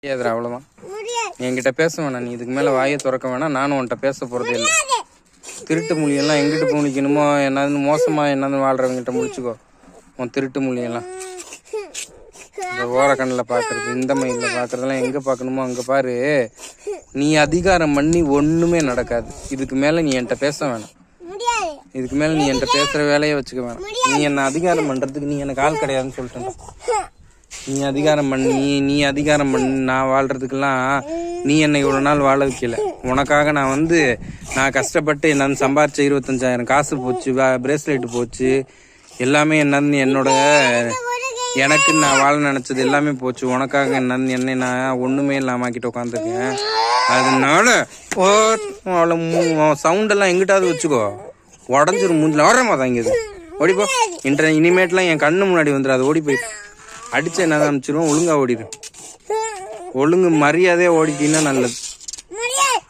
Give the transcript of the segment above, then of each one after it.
முடியாதுடா, அவ்வளோதான். நீ என்கிட்ட பேச வேணாம், நீ இதுக்கு மேலே வாயை திறக்க வேணாம். நானும் உன்கிட்ட பேச போகிறதே இல்லை. திருட்டு மொழியெல்லாம் எங்கிட்டு போனிக்கணுமோ என்னது மோசமாக என்னது வாழ்கிறவங்கிட்ட முடிச்சுக்கோ. உன் திருட்டு மொழியெல்லாம் இந்த ஓரக்கண்ணில் பார்க்குறது, இந்த மயிலில் பார்க்குறதெல்லாம் எங்கே பார்க்கணுமோ அங்கே பாரு. நீ அதிகாரம் பண்ணி ஒன்றுமே நடக்காது. இதுக்கு மேலே நீ என்கிட்ட பேச வேணாம். இதுக்கு மேலே நீ என்கிட்ட பேசுகிற வேலையை வச்சுக்க வேணாம். நீ என்னை அதிகாரம் பண்ணுறதுக்கு நீ எனக்கு ஆள் கிடையாதுன்னு சொல்லிட்டேன். நீ அதிகாரம் பண்ணி நான் வாழ்றதுக்கெல்லாம் நீ என்னை இவ்வளோ நாள் வாழ வைக்கல. உனக்காக நான் கஷ்டப்பட்டு என்னன்னு சம்பாரிச்ச 25,000 காசு போச்சு, பிரேஸ்லெட் போச்சு, எல்லாமே என்னோட எனக்கு நான் வாழ நினைச்சது எல்லாமே போச்சு. உனக்காக என்னை நான் ஒண்ணுமே இல்லாமக்கிட்டு உட்காந்துருக்கேன். அதனால சவுண்டெல்லாம் எங்கிட்டாவது வச்சுக்கோ, உடஞ்சிரும் மூஞ்சில். வரமா தாங்கிது ஓடிப்போ. இனிமேட்லாம் என் கண்ணு முன்னாடி வந்துடாது, ஓடி போய் அடிச்ச என்ன அனுப்பிச்சிருவோம். ஒழுங்கா ஓடிடு, ஒழுங்கு மரியாதையா ஓடிட்டீங்கன்னா நல்லது.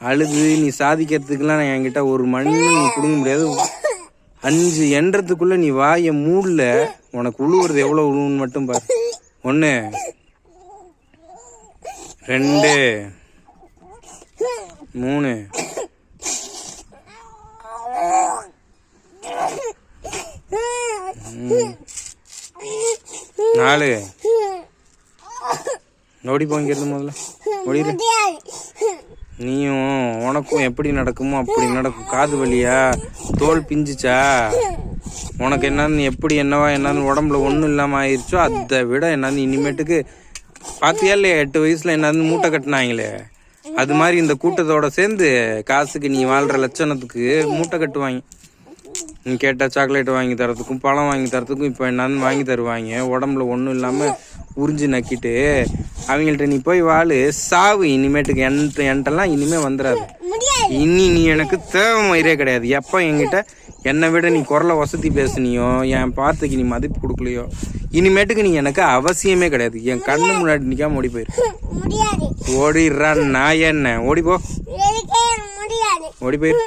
அழுது நீ சாதிக்கிறதுக்கெல்லாம் நான் என்கிட்ட ஒரு மணி நீ கொடுக்க முடியாது. 5 எண்றதுக்குள்ள நீ வாய மூடல, உனக்கு உழுவுறது எவ்வளவு உழுவுன்னு மட்டும் பாரு. 1 2 3 4 ஓடி போங்கிறது முதல்ல ஓடிடு. நீயும் உனக்கும் எப்படி நடக்குமோ அப்படி நடக்கும். காது வலியா, தோல் பிஞ்சிச்சா, உனக்கு என்னன்னு எப்படி என்னன்னு உடம்புல ஒன்றும் இல்லாமல் ஆயிடுச்சோ அதை விட என்னன்னு இனிமேட்டுக்கு பார்த்தியா இல்லையா 8 வயசுல என்னன்னு மூட்டை கட்டினாங்களே, அது மாதிரி இந்த கூட்டத்தோட சேர்ந்து காசுக்கு நீ வாழ்ற லட்சணத்துக்கு மூட்டை கட்டுவாங்க. நீ கேட்டால் சாக்லேட் வாங்கி தரத்துக்கும் பழம் வாங்கி தரத்துக்கும் இப்போ என்னன்னு வாங்கி தருவாங்க. உடம்புல ஒன்றும் இல்லாமல் உறிஞ்சி நக்கிட்டு அவங்கள்ட்ட நீ போய் வாழு, சாவு. இனிமேட்டுக்கு என்கிட்டலாம் இனிமே வந்துடாது. இனி நீ எனக்கு தேவை மயிரே கிடையாது. எப்போ என்கிட்ட என்னை விட நீ குரலை வசதி பேசுனியோ, என் வார்த்தைக்கு நீ மதிப்பு கொடுக்கலையோ, இனிமேட்டுக்கு நீ எனக்கு அவசியமே கிடையாது. என் கண்ணு முன்னாடி நிற்காம ஓடி போயிரு. ஓடிடுறான் நான் என்ன, ஓடிப்போ, ஓடி போயிரு.